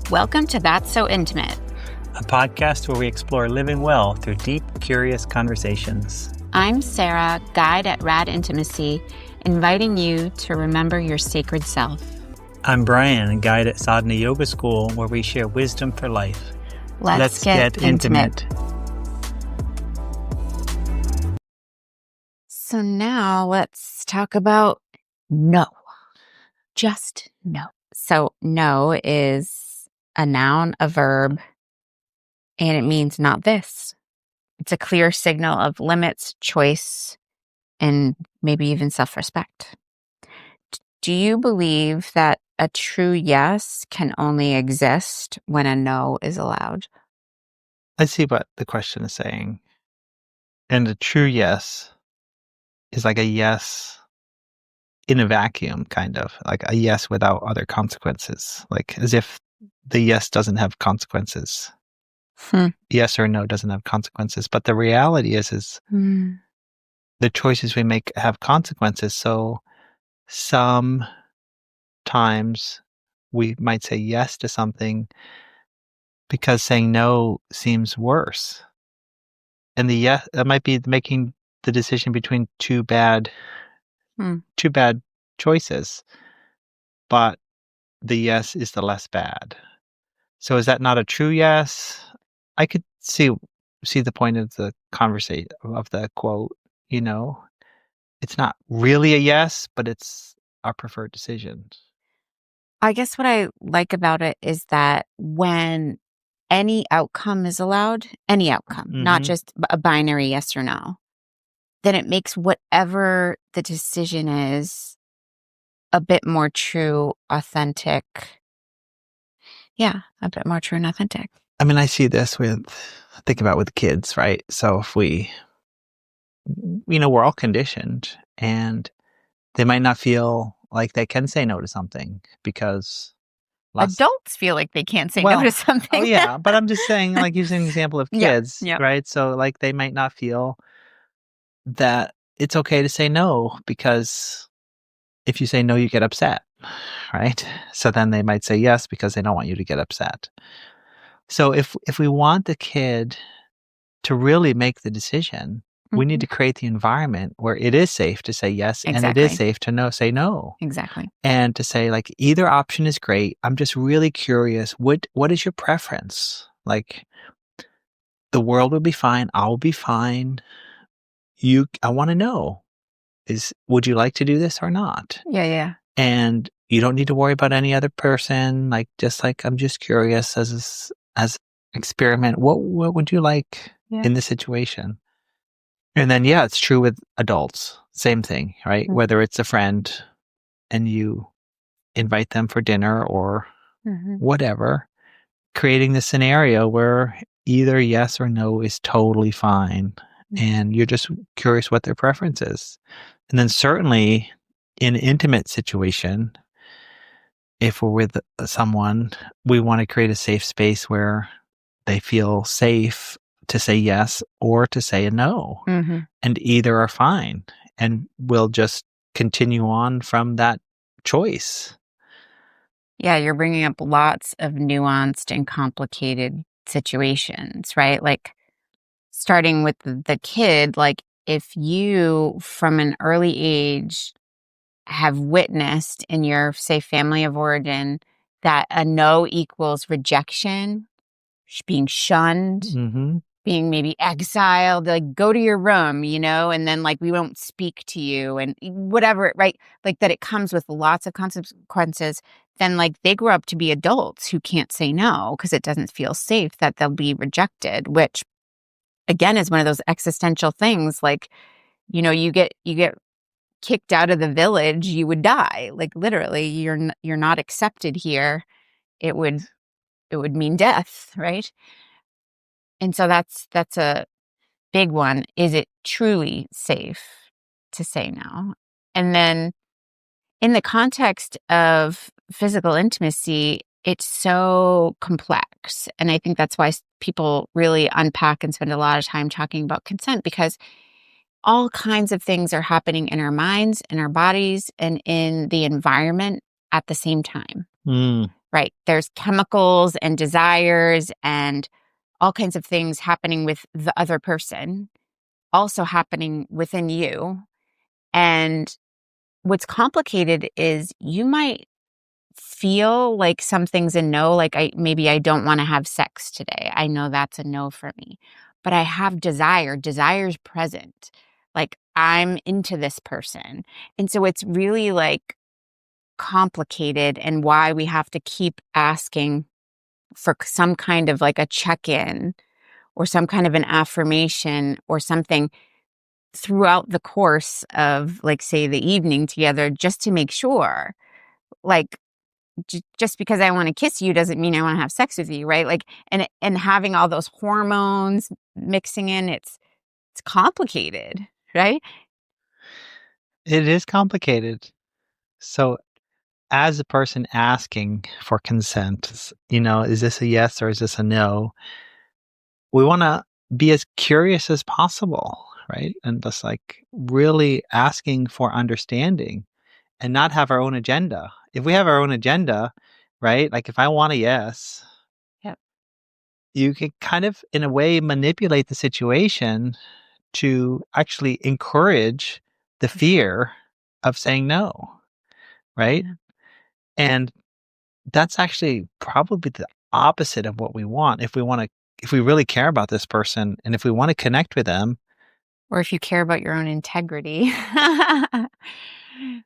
Welcome to That's So Intimate, a podcast where we explore living well through deep, curious conversations. I'm Sarah, guide at Rad Intimacy, inviting you to remember your sacred self. I'm Brian, guide at Sadhana Yoga School, where we share wisdom for life. Let's get intimate. So now let's talk about no. Just no. So no is a noun, a verb, and it means not this. It's a clear signal of limits, choice, and maybe even self-respect. Do you believe that a true yes can only exist when a no is allowed? I see what the question is saying. And a true yes is like a yes in a vacuum, kind of like a yes without other consequences, like as if the yes doesn't have consequences. Yes or no doesn't have consequences. But the reality is the choices we make have consequences. So sometimes we might say yes to something because saying no seems worse. And the yes, that might be making the decision between two bad choices, but the yes is the less bad. So is that not a true yes? I could see the point of the conversation of the quote, It's not really a yes, but it's our preferred decision. I guess what I like about it is that when any outcome is allowed, any outcome, not just a binary yes or no, then it makes whatever the decision is a bit more true, authentic. Yeah, a bit more true and authentic. I mean, I see this think about with kids, right? So if we're all conditioned and they might not feel like they can say no to something because adults feel like they can't say no to something. Oh yeah, but I'm just saying, like using an example of kids, yeah. right? So like they might not feel that it's okay to say no because if you say no, you get upset, right? So then they might say yes because they don't want you to get upset. So if we want the kid to really make the decision, we need to create the environment where it is safe to say yes and it is safe to say no. Exactly. And to say like either option is great. I'm just really curious. What is your preference? Like the world will be fine. I'll be fine. I want to know would you like to do this or not? Yeah. And you don't need to worry about any other person. Like I'm just curious as experiment. What would you like in this situation? And then, it's true with adults. Same thing, right? Whether it's a friend and you invite them for dinner or whatever, creating the scenario where either yes or no is totally fine. And you're just curious what their preference is. And then certainly in an intimate situation, if we're with someone, we want to create a safe space where they feel safe to say yes or to say a no. And either are fine. And we'll just continue on from that choice. Yeah, you're bringing up lots of nuanced and complicated situations, right? Like starting with the kid, like if you from an early age have witnessed in your, say, family of origin that a no equals rejection, being shunned, being maybe exiled, like go to your room, and then like we won't speak to you and whatever, right? Like that it comes with lots of consequences. Then like they grow up to be adults who can't say no because it doesn't feel safe that they'll be rejected, which again is one of those existential things. Like, you get kicked out of the village, you would die. Like literally, you're not accepted here. It would mean death, right? And so that's a big one. Is it truly safe to say no? And then in the context of physical intimacy, it's so complex. And I think that's why people really unpack and spend a lot of time talking about consent, because all kinds of things are happening in our minds, in our bodies, and in the environment at the same time. right? There's chemicals and desires and all kinds of things happening with the other person, also happening within you. And what's complicated is you might feel like something's a no, like maybe I don't want to have sex today. I know that's a no for me. But I have desire. Desire's present. Like I'm into this person. And so it's really like complicated and why we have to keep asking for some kind of like a check-in or some kind of an affirmation or something throughout the course of like say the evening together just to make sure like just because I want to kiss you doesn't mean I want to have sex with you, right? Like, and having all those hormones mixing in, it's complicated, right? It is complicated. So, as a person asking for consent, is this a yes or is this a no? We want to be as curious as possible, right? And just like really asking for understanding and not have our own agenda. If we have our own agenda, right? Like if I want a yes, Yep. you can kind of, in a way, manipulate the situation to actually encourage the For sure. fear of saying no, right? Yeah. And that's actually probably the opposite of what we want. If we really care about this person and if we want to connect with them, Or if you care about your own integrity. But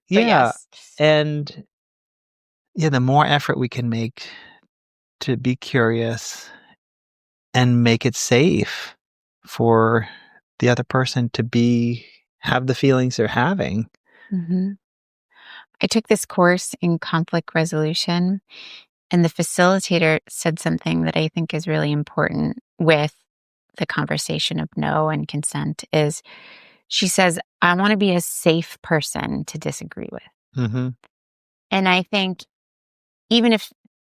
yeah. yes. And yeah, the more effort we can make to be curious and make it safe for the other person to have the feelings they're having. Hmm. I took this course in conflict resolution, and the facilitator said something that I think is really important with the conversation of no and consent is she says, I want to be a safe person to disagree with. Mhm. And I think even if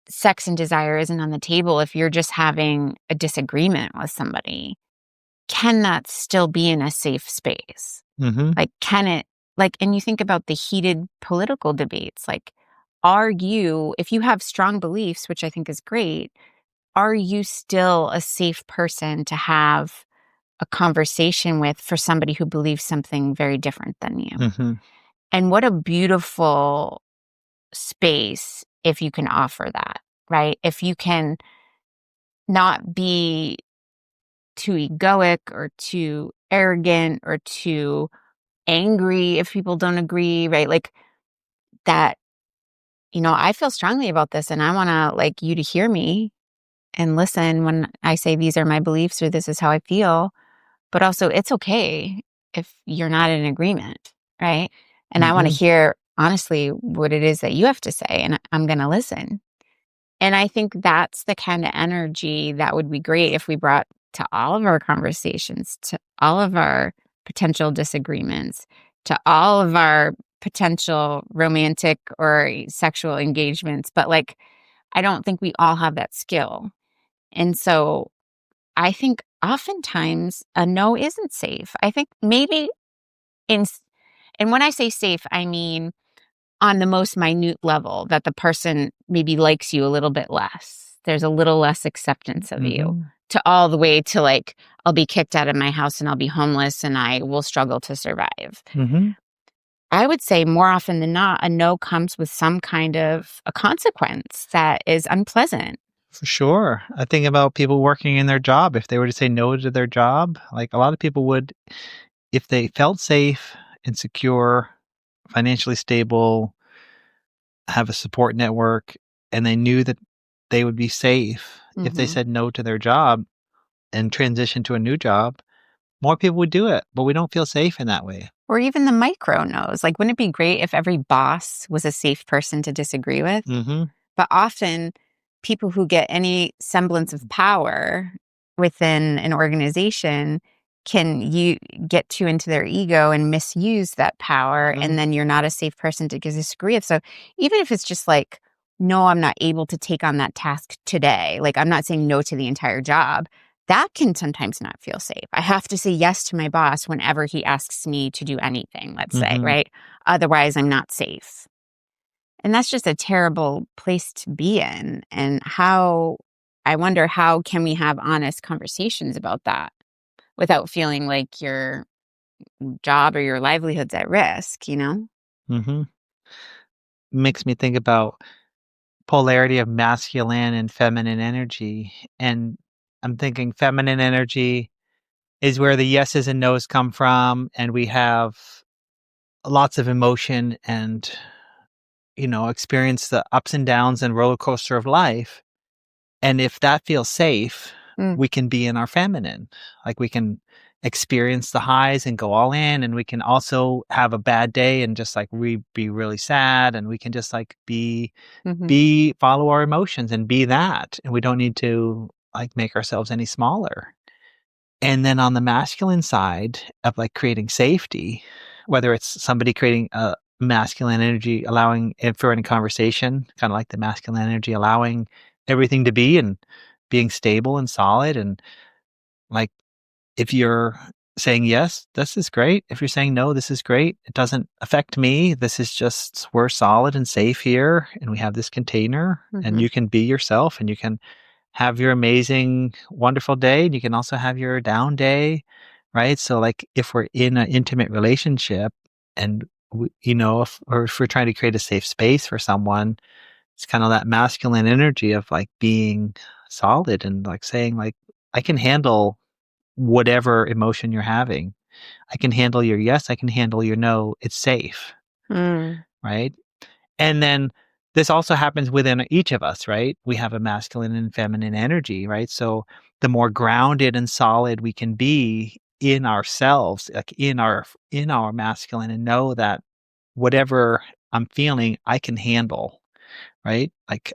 sex and desire isn't on the table, if you're just having a disagreement with somebody, can that still be in a safe space? Mhm. Like, can it, like, and you think about the heated political debates, like, are you, if you have strong beliefs, which I think is great, are you still a safe person to have a conversation with for somebody who believes something very different than you? Mhm. And what a beautiful space if you can offer that, right? If you can not be too egoic or too arrogant or too angry if people don't agree, right? Like that, I feel strongly about this and I want to like you to hear me and listen when I say these are my beliefs or this is how I feel. But also, it's okay if you're not in agreement, right? And I want to Mhm. hear honestly what it is that you have to say, and I'm going to listen. And I think that's the kind of energy that would be great if we brought to all of our conversations, to all of our potential disagreements, to all of our potential romantic or sexual engagements. But like, I don't think we all have that skill. And so I think oftentimes a no isn't safe. I think maybe in, and when I say safe, I mean on the most minute level that the person maybe likes you a little bit less. There's a little less acceptance of you Mhm. to all the way to like, I'll be kicked out of my house and I'll be homeless and I will struggle to survive. Mhm. I would say more often than not, a no comes with some kind of a consequence that is unpleasant. For sure. I think about people working in their job. If they were to say no to their job, like a lot of people would, if they felt safe and secure, financially stable, have a support network, and they knew that they would be safe if they Hmm. said no to their job and transitioned to a new job, more people would do it, but we don't feel safe in that way. Or even the micro no's. Like, wouldn't it be great if every boss was a safe person to disagree with? Mhm. But often, people who get any semblance of power within an organization can you get too into their ego and misuse that power, Mhm. and then you're not a safe person to disagree with. So even if it's just like, no, I'm not able to take on that task today. Like I'm not saying no to the entire job. That can sometimes not feel safe. I have to say yes to my boss whenever he asks me to do anything, let's say, Mhm. right? Otherwise, I'm not safe. And that's just a terrible place to be in. And I wonder, how can we have honest conversations about that without feeling like your job or your livelihood's at risk, you know? Mhm. Makes me think about polarity of masculine and feminine energy, and I'm thinking feminine energy is where the yeses and nos come from, and we have lots of emotion and, experience the ups and downs and roller coaster of life. And if that feels safe, Mm, we can be in our feminine. Like, we can experience the highs and go all in, and we can also have a bad day and just, like, be really sad, and we can just, like, mhm, be follow our emotions and be that, and we don't need to, like, make ourselves any smaller. And then on the masculine side of, like, creating safety, whether it's somebody creating a masculine energy, allowing it for any conversation, kinda like the masculine energy, allowing everything to be and being stable and solid, and, like, if you're saying, "Yes, this is great." If you're saying, "No, this is great. It doesn't affect me. This is just we're solid and safe here, and we have this container, and mhm. you can be yourself, and you can have your amazing, wonderful day, and you can also have your down day," right? So, like, if we're in an intimate relationship and if we're trying to create a safe space for someone, it's kinda that masculine energy of, like, being solid and, like, saying, like, "I can handle whatever emotion you're having. I can handle your yes, I can handle your no. It's safe," Mm, right? And then this also happens within each of us, right? We have a masculine and feminine energy, right? So the more grounded and solid we can be in ourselves, like in our masculine, and know that whatever I'm feeling, I can handle, right? Like,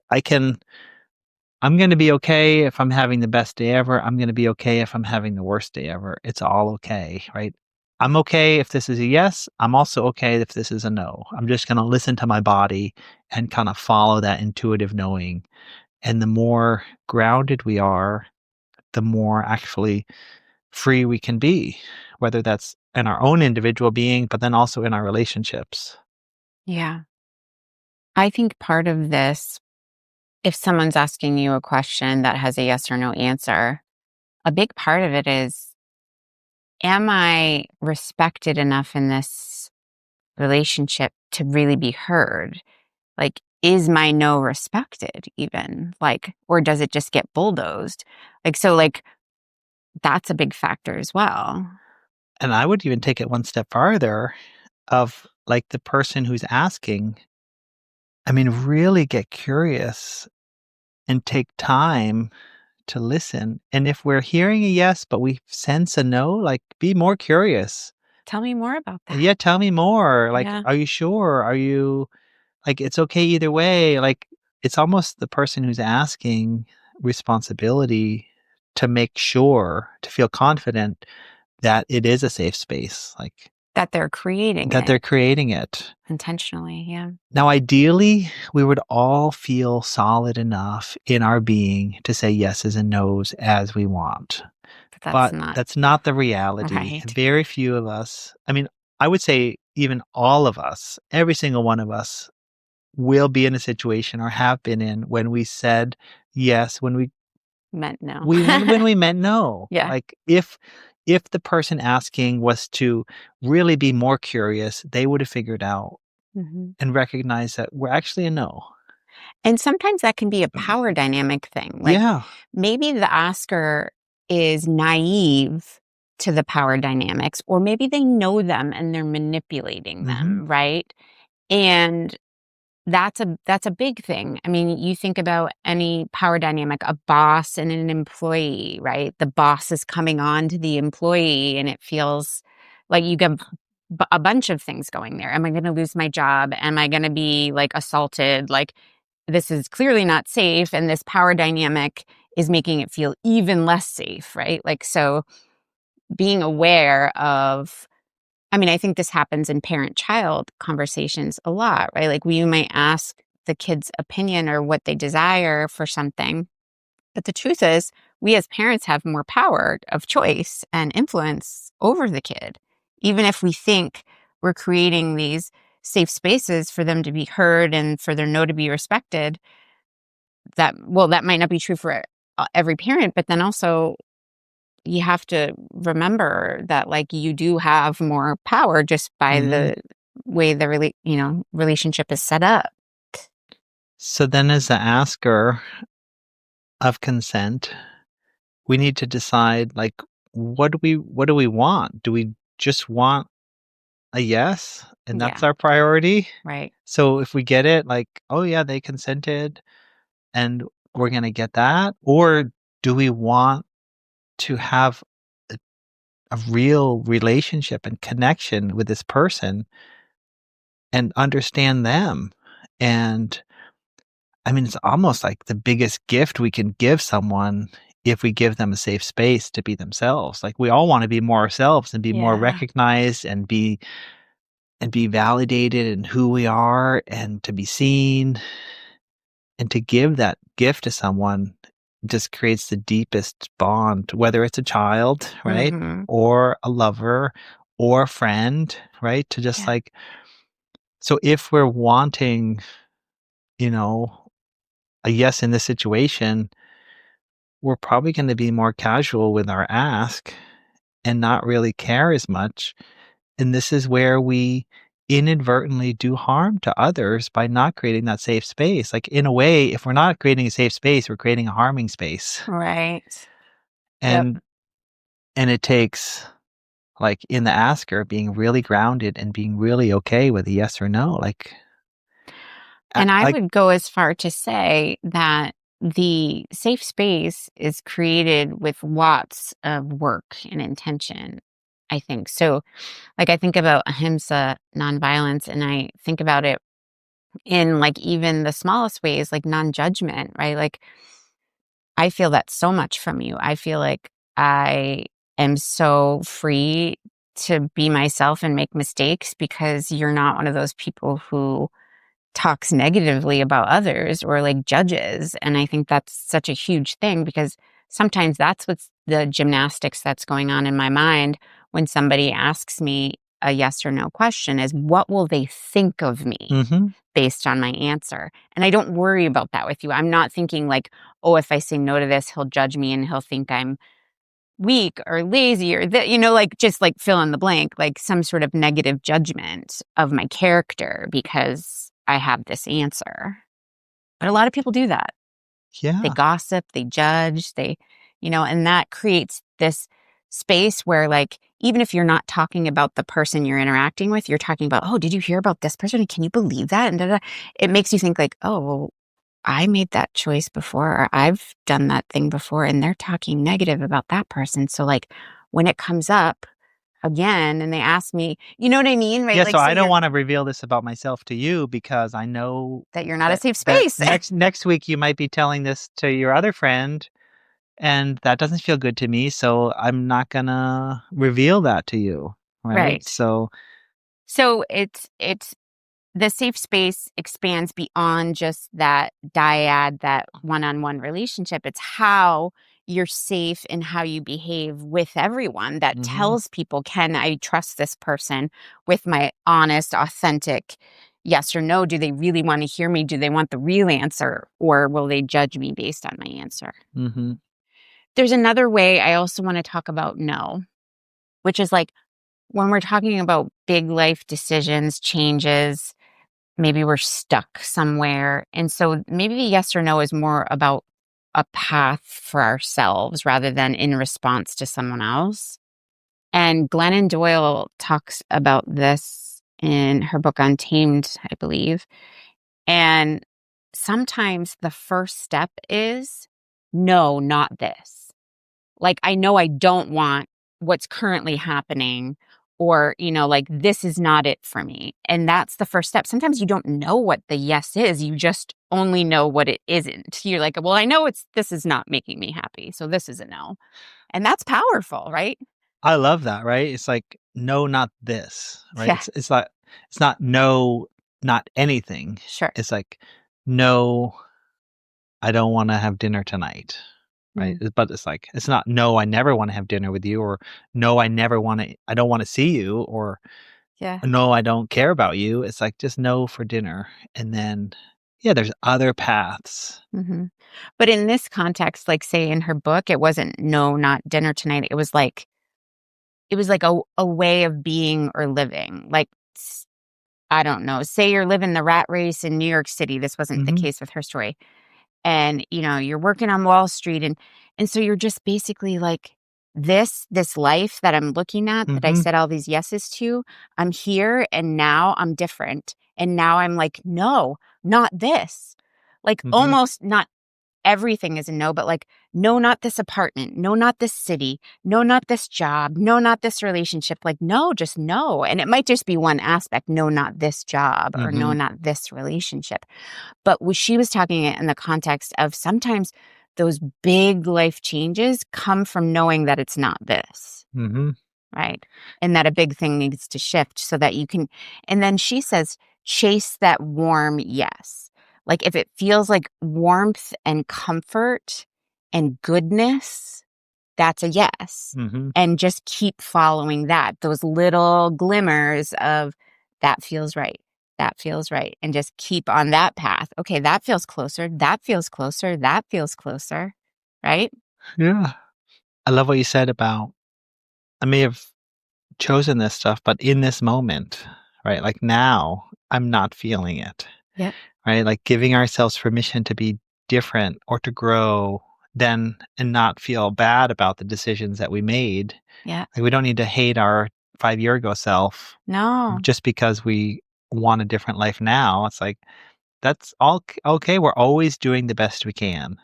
I'm going to be okay if I'm having the best day ever. I'm going to be okay if I'm having the worst day ever. It's all okay, right? I'm okay if this is a yes. I'm also okay if this is a no. I'm just going to listen to my body and kind of follow that intuitive knowing. And the more grounded we are, the more actually free we can be, whether that's in our own individual being, but then also in our relationships. yeah. I think part of this, if someone's asking you a question that has a yes or no answer, a big part of it is, am I respected enough in this relationship to really be heard? Like, is my no respected even? Like, or does it just get bulldozed? Like, that's a big factor as well. And I would even take it one step farther of, like, the person who's asking, I mean, really get curious and take time to listen. And if we're hearing a yes, but we sense a no, like, be more curious. Tell me more about that. Yeah, tell me more. Like, Yeah. are you sure? Are you like, it's okay either way. Like, it's almost the person who's asking responsibility to make sure, to feel confident that it is a safe space, like, That they're creating that it they're creating it. intentionally. Yeah. Now, ideally, we would all feel solid enough in our being to say yeses and nos as we want. But that's But not that's not the reality. right. Very few of us, I mean, I would say even all of us, every single one of us will be in a situation or have been in when we said yes, when Meant no. when we meant no. Yeah. Like, if the person asking was to really be more curious, they would have figured out Mhm. and recognized that we're actually a no. And sometimes that can be a power dynamic thing. Like, Yeah. maybe the asker is naive to the power dynamics, or maybe they know them and they're manipulating Mhm. them, right? And that's a big thing. I mean, you think about any power dynamic, a boss and an employee, right? The boss is coming on to the employee and it feels like you get a bunch of things going there. Am I going to lose my job? Am I going to be like assaulted? Like, this is clearly not safe, and this power dynamic is making it feel even less safe, right? Like, so being aware of, I mean, I think this happens in parent-child conversations a lot, right? Like, we might ask the kid's opinion or what they desire for something, but the truth is, we as parents have more power of choice and influence over the kid, even if we think we're creating these safe spaces for them to be heard and for their no to be respected, that might not be true for every parent, but then also you have to remember that like you do have more power just by Mhm. the way the relationship is set up. So then as the asker of consent, we need to decide, like, what do we want? Do we just want a yes, and Yeah, that's our priority? right. So if we get it, like, "Oh, yeah, they consented, and we're gonna get that," or do we want to have a real relationship and connection with this person and understand them? And I mean, it's almost like the biggest gift we can give someone if we give them a safe space to be themselves. Like we all want to be more ourselves and be more Yeah. recognized and be validated in who we are and to be seen, and to give that gift to someone just creates the deepest bond, whether it's a child, right? Mhm. Or a lover or a friend, right? To just Yeah. like, so if we're wanting, you know, a yes in this situation, we're probably going to be more casual with our ask and not really care as much. And this is where we inadvertently do harm to others by not creating that safe space. Like, in a way, if we're not creating a safe space, we're creating a harming space. Right. Yep. And it takes, like, in the asker, being really grounded and being really okay with a yes or no. And I Like, would go as far to say that the safe space is created with lots of work and intention, I think. So, like, I think about ahimsa, nonviolence, and I think about it in like even the smallest ways, like non judgment, right? Like, I feel that so much from you. I feel like I am so free to be myself and make mistakes because you're not one of those people who talks negatively about others or like judges. And I think that's such a huge thing because sometimes that's what's the gymnastics that's going on in my mind when somebody asks me a yes or no question is what will they think of me mhm, based on my answer? And I don't worry about that with you. I'm not thinking like, oh, if I say no to this, he'll judge me and he'll think I'm weak or lazy or that, like just like fill in the blank, like some sort of negative judgment of my character because I have this answer. But a lot of people do that. They yeah. gossip, they judge, and that creates this space where, like, even if you're not talking about the person you're interacting with, you're talking about, oh, did you hear about this person? Can you believe that? And da, da. It makes you think, like, oh, well, I made that choice before, or I've done that thing before, and they're talking negative about that person. So, like, when it comes up again and they ask me, you know what I mean? Right? Yeah, so Like, so I don't you're wanna reveal this about myself to you because I know that you're not a that safe that space. next week you might be telling this to your other friend, and that doesn't feel good to me, so I'm not gonna reveal that to you, right? Right. So So it's the safe space expands beyond just that dyad, that one-on-one relationship. It's how you're safe and how you behave with everyone that mhm, tells people, can I trust this person with my honest, authentic yes or no? Do they really want to hear me? Do they want the real answer? Or will they judge me based on my answer? mhm, There's another way I also want to talk about no, which is like when we're talking about big life decisions, changes, maybe we're stuck somewhere. And so maybe the yes or no is more about a path for ourselves rather than in response to someone else. And Glennon Doyle talks about this in her book Untamed, I believe. And sometimes the first step is no, not this. Like, I know I don't want what's currently happening, or, like, this is not it for me. And that's the first step. Sometimes you don't know what the yes is. You just only know what it isn't. You're like, well, I know this is not making me happy. So this is a no. And that's powerful, right? I love that, right? It's like, "No, not this," right? Yeah, It's not no, not anything. sure. It's like, "No, I don't wanna have dinner tonight," right? Mm, But it's like, it's not, "No, I never wanna have dinner with you," or, "No, I don't wanna see you," or, Yeah. no, I don't care about you. It's like, just no for dinner. And then, yeah, there's other paths. Mhm. But in this context, like, say in her book, it wasn't, "No, not dinner tonight." It was like a way of being or living. Like, I don't know, say you're living the rat race in New York City, this wasn't the Mhm, case with her story, and, you're working on Wall Street, and so you're just basically like, "This life that I'm looking at, that I mhm, said all these yeses to, I'm here, and now I'm different, and now I'm like, no, not this." Like, mhm, almost not everything is a no, but like, no, not this apartment. No, not this city. No, not this job. No, not this relationship. Like, no, just no. And it might just be one aspect. No, not this job, or no, mhm, not this relationship. But she was talking it in the context of sometimes those big life changes come from knowing that it's not this. mhm. Right. And that a big thing needs to shift so that you can, and then she says, chase that warm yes. Like if it feels like warmth and comfort and goodness, that's a yes. Mhm. And just keep following that, those little glimmers of that feels right. That feels right. And just keep on that path. Okay, that feels closer. That feels closer. That feels closer. Right? Yeah. I love what you said about I may have chosen this stuff, but in this moment, right? Like now, I'm not feeling it, Yep. right? Like giving ourselves permission to be different or to grow then and not feel bad about the decisions that we made. Yeah. Like we don't need to hate our 5 year ago self No. just because we want a different life now. It's like that's all okay. We're always doing the best we can.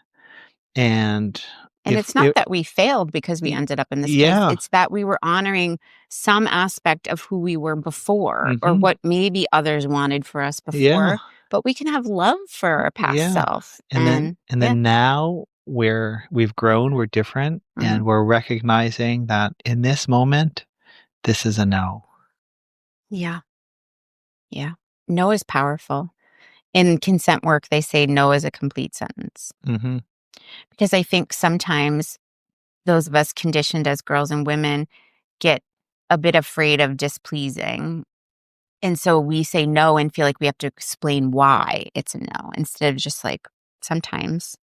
And And if it's not it, that we failed because we ended up in this place. yeah, It's that we were honoring some aspect of who we were before, or mhm, what maybe others wanted for us yeah. before, but we can have love for our past Yeah. self. And then And and yeah. then now we've grown, we're different, Mhm. and we're recognizing that in this moment, this is a no. Yeah. Yeah. No is powerful. In consent work, they say no is a complete sentence, Mhm. because I think sometimes those of us conditioned as girls and women get a bit afraid of displeasing. And so we say no and feel like we have to explain why it's a no, instead of just like, sometimes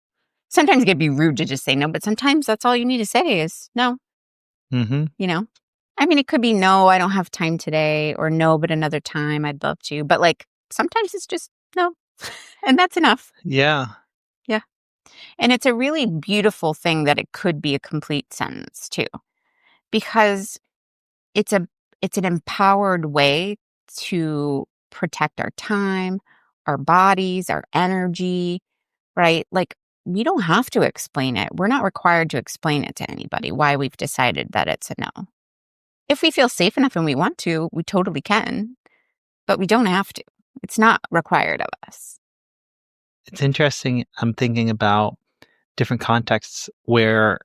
sometimes it can be rude to just say no, but sometimes that's all you need to say is no, Mhm. you know? I mean, it could be no, I don't have time today, or no, but another time I'd love to. But like sometimes it's just no. And that's enough. Yeah. Yeah. And it's a really beautiful thing that it could be a complete sentence too, because it's a it's an empowered way to protect our time, our bodies, our energy, right? Like, we don't have to explain it. We're not required to explain it to anybody why we've decided that it's a no. If we feel safe enough and we want to, we totally can, but we don't have to. It's not required of us. It's interesting, I'm thinking about different contexts where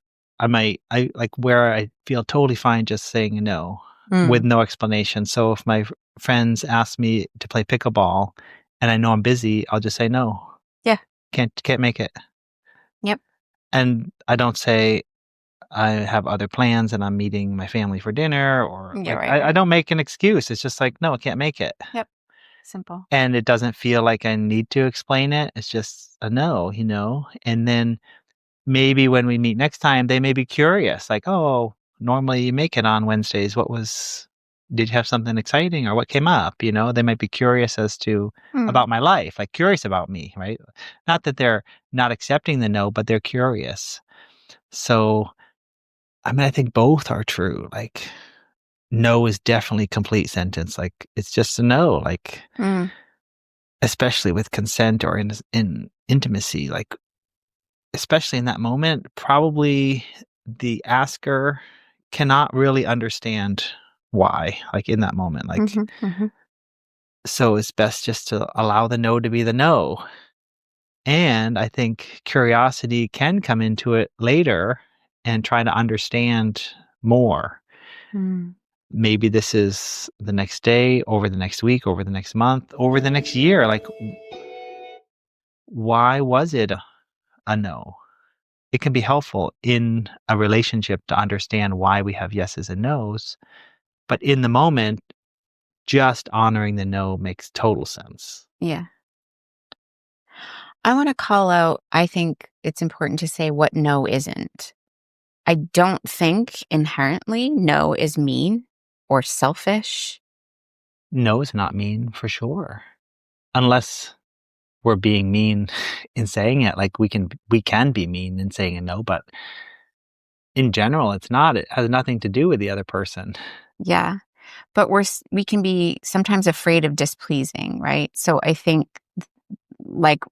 where I feel totally fine just saying no with Mm, no explanation. So if my friends ask me to play pickleball and I know I'm busy, I'll just say no. yeah. Can't make it. Yep. And I don't say I have other plans and I'm meeting my family for dinner or Yeah. like Right. I Right. don't make an excuse. It's just like, no, I can't make it. Yep. Simple. And it doesn't feel like I need to explain it. It's just a no, you know? And then maybe when we meet next time, they may be curious, like, oh, normally you make it on Wednesdays. Did you have something exciting or what came up? You know, they might be curious as to Mm, about my life, like curious about me, right? Not that they're not accepting the no, but they're curious. So I mean, I think both are true. Like, no is definitely complete sentence. Like, it's just a no. Like, mm, especially with consent or in intimacy. Like, especially in that moment, probably the asker cannot really understand why. Like in that moment, like mhm, mhm, so it's best just to allow the no to be the no. And I think curiosity can come into it later and try to understand more. mm, Maybe this is the next day, over the next week, over the next month, over the next year. Like, why was it a no? It can be helpful in a relationship to understand why we have yeses and nos. But in the moment, just honoring the no makes total sense. Yeah. I want to call out, I think it's important to say what no isn't. I don't think inherently no is mean or selfish. No is not mean for sure. Unless we're being mean in saying it. Like we can be mean in saying a no, but in general, it's not. It has nothing to do with the other person. Yeah. But we can be sometimes afraid of displeasing, right? So I think like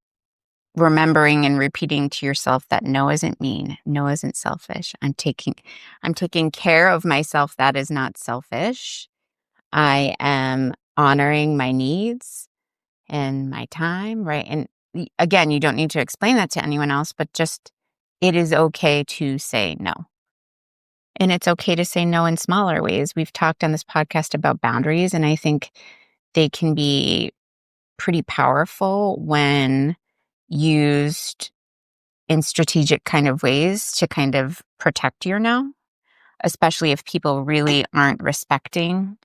remembering and repeating to yourself that no isn't mean, no isn't selfish. I'm taking care of myself. That is not selfish. I am honoring my needs and my time, right? And again, you don't need to explain that to anyone else, but just it is okay to say no. And it's okay to say no in smaller ways. We've talked on this podcast about boundaries, and I think they can be pretty powerful when used in strategic kind of ways to kind of protect your no, especially if people really aren't respecting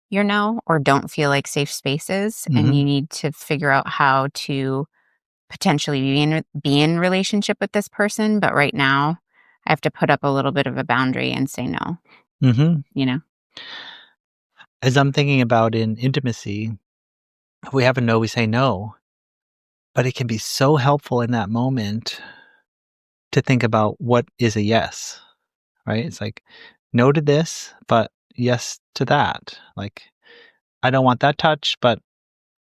your no or don't feel like safe spaces, and Hmm. you need to figure out how to potentially be in relationship with this person, but right now I have to put up a little bit of a boundary and say no, Hmm. you know? As I'm thinking about in intimacy, if we have a no, we say no. But it can be so helpful in that moment to think about what is a yes, right? It's like no to this, but yes to that. Like, I don't want that touch, but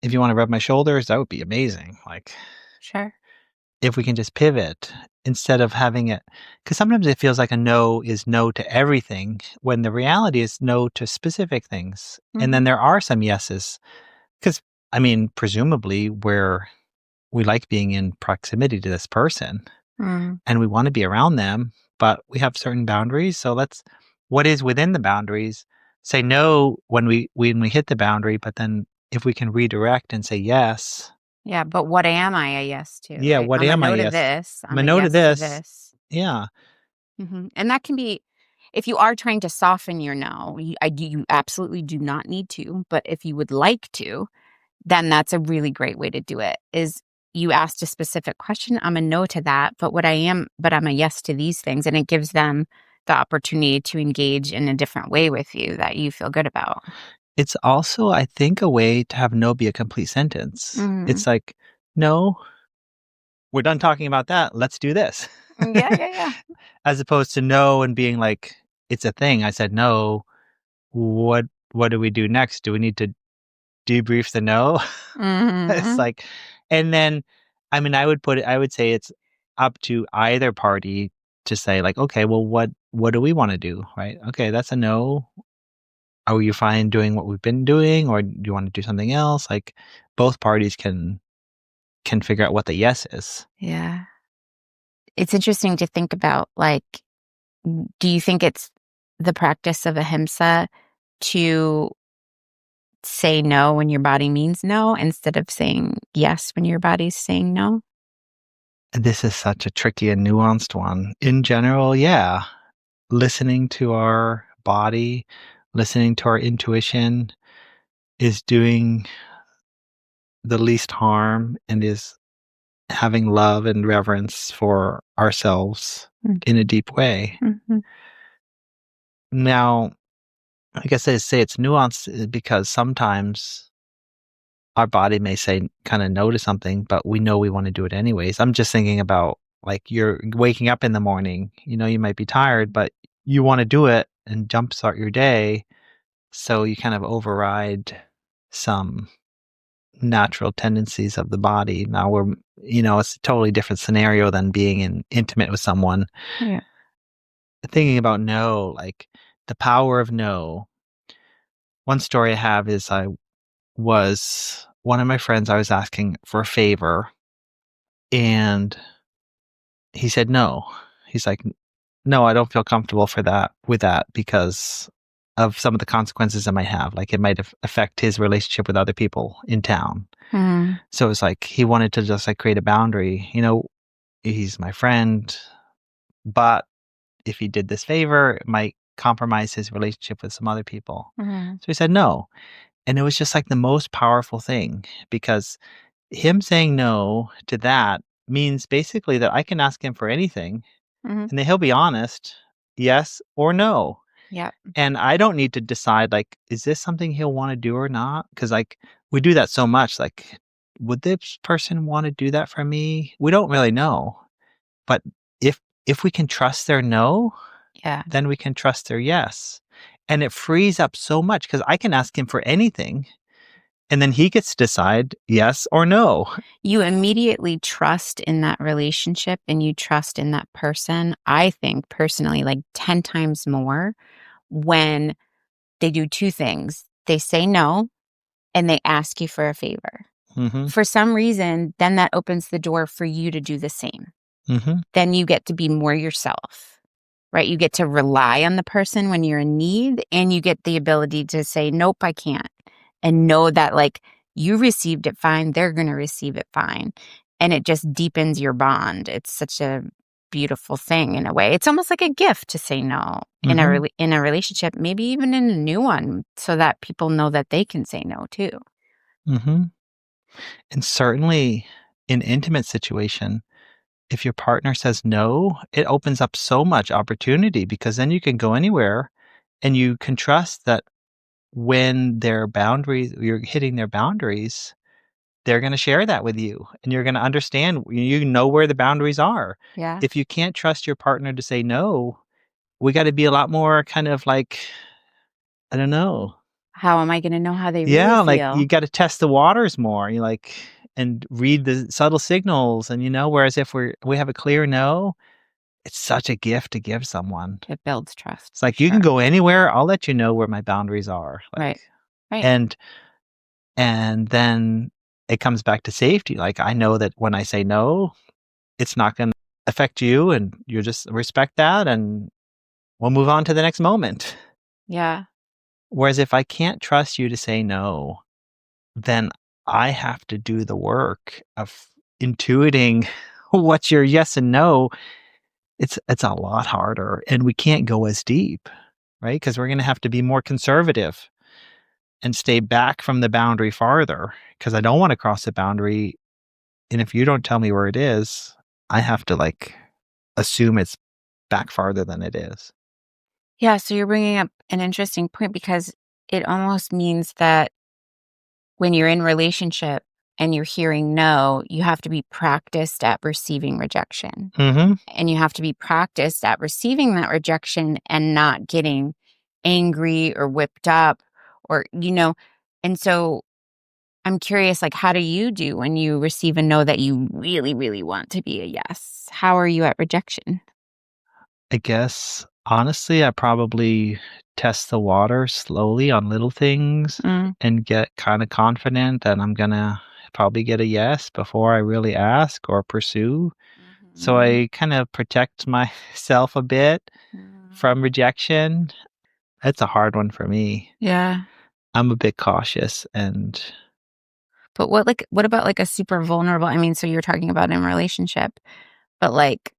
if you want to rub my shoulders, that would be amazing. Like, Sure. if we can just pivot instead of having it, because sometimes it feels like a no is no to everything when the reality is no to specific things. And then Mhm. there are some yeses. Because, I mean, presumably we like being in proximity to this person Mm. and we want to be around them, but we have certain boundaries. So what is within the boundaries, say no when we hit the boundary, but then if we can redirect and say yes, Yeah, but what am I a yes to, yeah, right? what I'm a am I? no to Yes. this, I'm I'm a a no to yes to this. this. Yeah. And that can be if you are trying to soften your no, you absolutely do not need to, but if you would like to, then that's a really great way to do it, is you asked a specific question, I'm a no to that, but I'm a yes to these things, and it gives them the opportunity to engage in a different way with you that you feel good about. It's also, I think, a way to have no be a complete sentence. Mhm. It's like, no, we're done talking about that. Let's do this. Yeah, yeah, yeah. As opposed to no and being like, it's a thing. I said no. What what do we do next? Do we need to debrief the no? It's Mhm. like, and then, I mean, I would say it's up to either party to say like, okay, well, what do we want to do? Right? Okay, that's a no. Are you fine doing what we've been doing, or do you want to do something else? Like, both parties can figure out what the yes is. Yeah. It's interesting to think about, like, do you think it's the practice of ahimsa to say no when your body means no instead of saying yes when your body's saying no? And this is such a tricky and nuanced one. In general, yeah, listening to our body, listening to our intuition is doing the least harm and is having love and reverence for ourselves Mm. in a deep way. Mhm. Now, I guess I say it's nuanced because sometimes our body may say kind of no to something, but we know we want to do it anyways. I'm just thinking about like you're waking up in the morning, you might be tired, but you want to do it and jumpstart your day. So you kind of override some natural tendencies of the body. Now it's a totally different scenario than being intimate with someone. Yeah. Thinking about no, like the power of no. One story I have is one of my friends, I was asking for a favor and he said no. He's like, no, I don't feel comfortable with that because of some of the consequences it might have. Like it might affect his relationship with other people in town. Mm. So it's like he wanted to just like create a boundary. He's my friend, but if he did this favor, it might compromise his relationship with some other people. Mhm. So he said no. And it was just like the most powerful thing because him saying no to that means basically that I can ask him for anything Mhm. and then he'll be honest, yes or no. Yep. And I don't need to decide, like, is this something he'll wanna do or not? Because like, we do that so much, like, would this person wanna do that for me? We don't really know. But if we can trust their no, Yeah. then we can trust their yes. And it frees up so much because I can ask him for anything, and then he gets to decide yes or no. You immediately trust in that relationship and you trust in that person, I think personally, like 10 times more when they do 2 things. They say no and they ask you for a favor. Mhm, For some reason, then that opens the door for you to do the same. mhm, Then you get to be more yourself, right? You get to rely on the person when you're in need, and you get the ability to say, nope, I can't. And know that, like, you received it fine, they're going to receive it fine. And it just deepens your bond. It's such a beautiful thing in a way. It's almost like a gift to say no in mhm, in a relationship, maybe even in a new one, so that people know that they can say no too. mhm. And certainly in intimate situation, if your partner says no, it opens up so much opportunity because then you can go anywhere and you can trust that when their boundaries you're hitting their boundaries, they're gonna share that with you, and you're gonna understand you know where the boundaries are. Yeah. If you can't trust your partner to say no, we gotta be a lot more kind of like, I don't know. How am I going to know how they really Yeah, like, you feel? gotta test the waters more, you like and read the subtle signals, and, whereas if we have a clear no, it's such a gift to give someone. It builds trust It's for like, "You can sure. go anywhere, I'll let you know where my boundaries are," Right. Right. and and then it comes back to safety, like, I know that when I say no, it's not gonna affect you, and you just respect that, and we'll move on to the next moment. Yeah. Whereas if I can't trust you to say no, then I have to do the work of intuiting what's your yes and no. It's a lot harder, and we can't go as deep, right? Because 'Cause we're gonna have to be more conservative and stay back from the boundary farther. Because I don't wanna cross the boundary, and if you don't tell me where it is, I have to, like, assume it's back farther than it is. Yeah. So you're bringing up an interesting point because it almost means that when you're in relationship and you're hearing no, you have to be practiced at receiving rejection. Mhm, And you have to be practiced at receiving that rejection and not getting angry or whipped up or, and so I'm curious, like, how do you do when you receive a no that you really, really want to be a yes? How are you at rejection? I guess, honestly, I probably test the water slowly on little things Mm. and get kinda confident that I'm gonna probably get a yes before I really ask or pursue. So Mhm. I kind of protect myself a bit Mhm. from rejection. It's a hard one for me. Yeah. I'm a bit cautious and But what about like a super vulnerable, I mean, so you're talking about in relationship, but like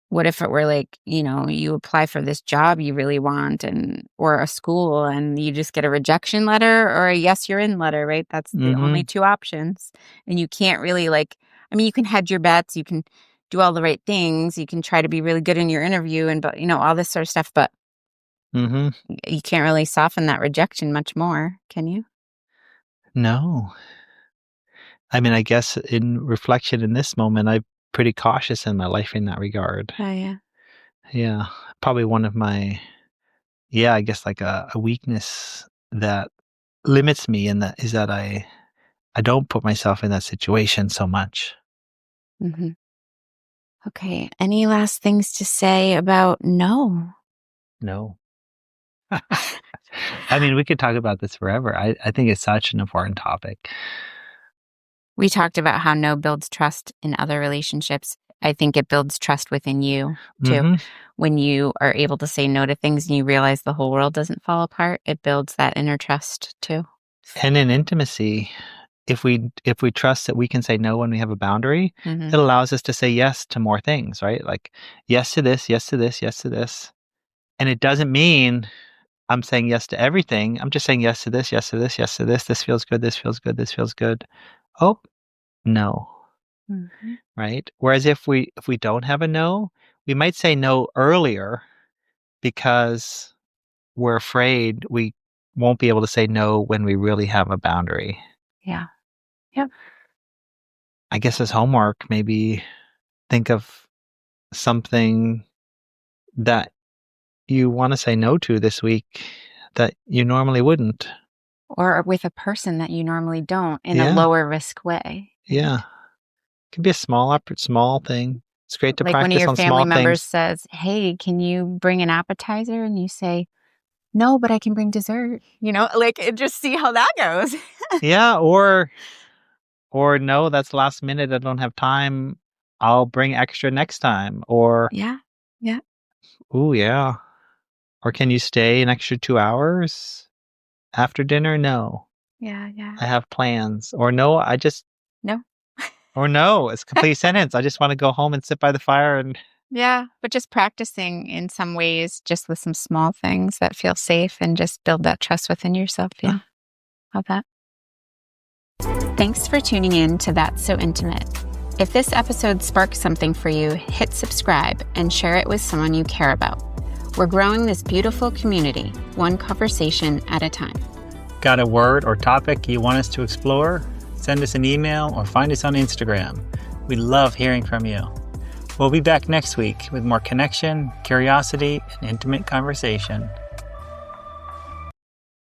what if it were like, you apply for this job you really want and or a school and you just get a rejection letter or a yes you're in letter, right? That's the only mhm, 2 options. And you can't really like, I mean, you can hedge your bets, you can do all the right things, you can try to be really good in your interview and but all this sort of stuff, but mhm. you can't really soften that rejection much more, can you? No. I mean, I guess in reflection in this moment, I'm pretty cautious in my life in that regard. Oh, yeah. Yeah, probably one of my yeah, I guess like a weakness that limits me in that is that I don't put myself in that situation so much. Mhm. Okay. Any last things to say about no? No. I mean, we could talk about this forever. I think it's such an important topic. We talked about how no builds trust in other relationships. I think it builds trust within you too. Mhm. When you are able to say no to things and you realize the whole world doesn't fall apart, it builds that inner trust too. And in intimacy, if we trust that we can say no when we have a boundary, it Mhm. allows us to say yes to more things, right? Like yes to this, yes to this, yes to this. And it doesn't mean I'm saying yes to everything. I'm just saying yes to this, yes to this, yes to this. This feels good. This feels good. This feels good. Oh, no. Mhm. Right? Whereas if we don't have a no, we might say no earlier because we're afraid we won't be able to say no when we really have a boundary. Yeah. Yep. I guess as homework, maybe think of something that you want to say no to this week that you normally wouldn't. Or with a person that you normally don't in a Yeah. lower risk way, Yeah. right? It could be a small thing. It's great to Like one of practice your on family small members things. says, "Hey, can you bring an appetizer?" And you say, "No, but I can bring dessert." Like just see how that goes. Yeah, or no, that's last minute. I don't have time. I'll bring extra next time. Or, Yeah. Yeah. oh yeah. Or can you stay an extra 2 hours after dinner? No, Yeah. Yeah. I have plans. Or no, No. or no, it's a complete sentence. I just want to go home and sit by the fire and Yeah, but just practicing in some ways, just with some small things that feel safe and just build that trust within yourself. Yeah. Love that. Thanks for tuning in to That's So Intimate. If this episode sparked something for you, hit subscribe and share it with someone you care about. We're growing this beautiful community, one conversation at a time. Got a word or topic you want us to explore? Send us an email or find us on Instagram. We love hearing from you. We'll be back next week with more connection, curiosity, and intimate conversation.